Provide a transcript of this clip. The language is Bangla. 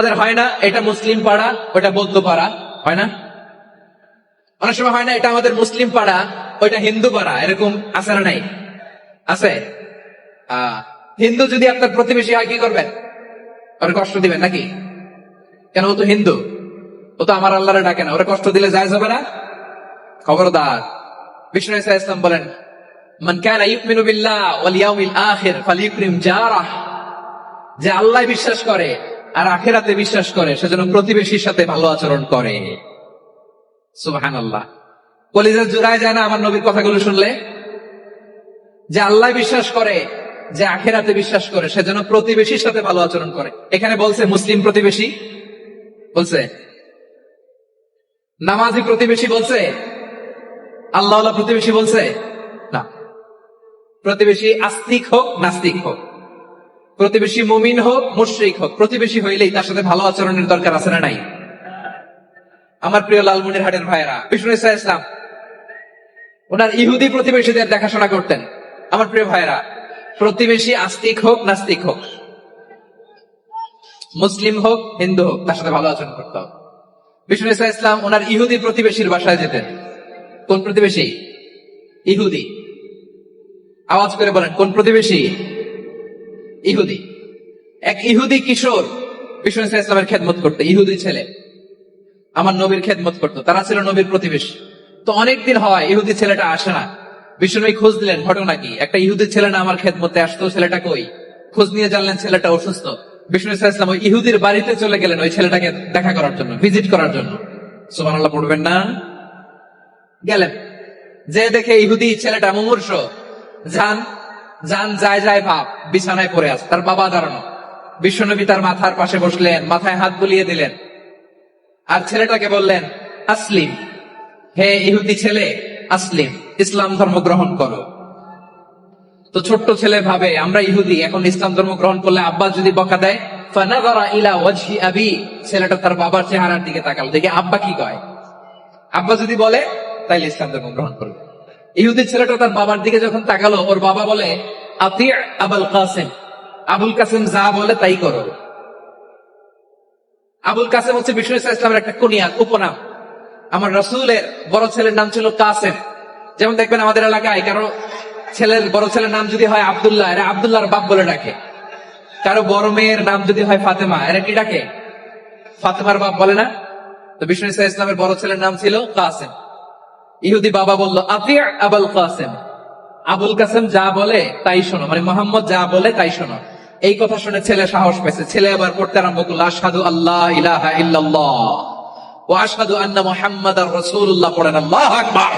আমাদের হয় না এটা মুসলিম পাড়া ওইটা বৌদ্ধ পাড়া, হয় না? অনেক সময় হয় না এটা আমাদের মুসলিম পাড়া ওইটা হিন্দু পাড়া, এরকম আছে না নাই? আছে। হিন্দু যদি আপনার প্রতিবেশী হয় কি করবেন? ওরা কষ্ট দিবেন নাকি? কেন? ও তো হিন্দু, ও তো আমার আল্লাহরে ডাকে না, ওরা কষ্ট দিলে জায়েজ হবে না? খবরদার। বিষ্ণু ইসা ইসলাম বলেন, মান কানা ইউমিনু বিল্লাহ ওয়াল ইয়াউমিল আখির ফালিউকরিম জারাহ। যে আল্লাহ বিশ্বাস করে আর আখিরাতে বিশ্বাস করে সেজন্য প্রতিবেশীর সাথে ভালো আচরণ করে। সুবহানাল্লাহ। কলিজা জুড়ায় যায় না আমার নবীর কথাগুলো শুনলে? যে আল্লাহ বিশ্বাস করে, যে আখিরাতে বিশ্বাস করে সেজন্য প্রতিবেশীর সাথে ভালো আচরণ করে। এখানে বলছে মুসলিম প্রতিবেশী বলছে, নামাজি প্রতিবেশী বলছে, আল্লাহওয়ালা প্রতিবেশী বলছে না। প্রতিবেশী আস্তিক হোক নাস্তিক হোক, প্রতিবেশী মুমিন হোক মুশরিক হোক, প্রতিবেশী হইলেই তার সাথে ভালো আচরণের দরকার আছে না নাই? আমার প্রিয় লালমনিরহাটের ভাইয়েরা, বিষ্ণু ইসা ইসলাম ওনার ইহুদি প্রতিবেশীদের দেখাশোনা করতেন। আমার প্রিয় ভাইয়েরা, প্রতিবেশী আস্তিক হোক নাস্তিক হোক, মুসলিম হোক হিন্দু হোক, তার সাথে ভালো আচরণ করতে হবে। বিষ্ণু ইসা ইসলাম ওনার ইহুদি প্রতিবেশীর বাসায় যেতেন। কোন প্রতিবেশী? ইহুদি। আওয়াজ করে বলেন, কোন প্রতিবেশী? ইহুদি। এক ইহুদি কিশোর বিষ্ণু ইসা ইসলামের খেদমত করতে, ইহুদি ছেলে আমার নবীর খেদমত করতো, তারা ছিল নবীর প্রতিবেশী। তো অনেকদিন হয় ইহুদি ছেলেটা আসে না। বিষ্ণু খোঁজ দিলেন, ঘটনা কি? একটা ইহুদি ছেলে না আমার খেদমতে আসতো, ছেলেটা কই? খোঁজ নিয়ে জানলেন ছেলেটা অসুস্থ। বিষ্ণু ইসা ইসলাম ওই ইহুদির বাড়িতে চলে গেলেন ওই ছেলেটাকে দেখা করার জন্য, ভিজিট করার জন্য। সুবহানাল্লাহ পড়বেন না? গেলেন, যে দেখে ইহুদি ছেলেটা মুমূর্ষ, যান যায় যায় ভাব, বিছানায় পড়ে আছে, তার বাবা দাঁড়ানো। বিশ্বনবী তার মাথার পাশে বসলেন, মাথায় হাত বুলিয়ে দিলেন, আর ছেলেটাকে বললেন, আসলিম, হে ইহুদি ছেলে, আসলিম, ইসলাম ধর্ম গ্রহণ করো। তো ছোট্ট ছেলে ভাবে আমরা ইহুদি, এখন ইসলাম ধর্ম গ্রহণ করলে আব্বা যদি বকা দেয়, ফানাযারা ইলা ওয়াজহি আবি, ছেলেটা তার বাবার চেহারার দিকে তাকালো, দেখে আব্বা কি কয়। আব্বা যদি বলে তাইলে ইসলাম ধর্ম গ্রহণ করবে। ইহুদি ছেলেটা তার বাবার দিকে যখন তাকালো, ওর বাবা বলে, আতি আবুল কাসিম, আবুল কাসিম যা বলে তাই করো। আবুল কাসেম হচ্ছে বিষ্ণু ইসা ইসলামের একটা কুনিয়াত, উপনাম। আমার রাসূলের বড় ছেলের নাম ছিল কাসেম। যেমন দেখবেন আমাদের এলাকায় কারো ছেলের বড় ছেলের নাম যদি হয় আব্দুল্লাহ, এরা আব্দুল্লাহর বাপ বলে ডাকে। কারো বড় মেয়ের নাম যদি হয় ফাতেমা, এরা কি ডাকে? ফাতেমার বাপ বলে না? তো বিষ্ণু ইসা ইসলামের বড় ছেলের নাম ছিল কাসেম। ইহুদি বাবা বলল, আতি আবুল কাসেম, আবুল কাসেম যা বলে তাই শোনো, মানে মোহাম্মদ যা বলে তাই শোনো। এই কথা শুনে ছেলে সাহস পেয়েছে, ছেলে আবার পড়তে আরম্ভ করলো, আশহাদু আল্লাহ ইলাহা ইল্লাল্লাহ ওয়া আশহাদু আন্না মুহাম্মাদার রাসূলুল্লাহ। পড়েন আল্লাহু আকবার।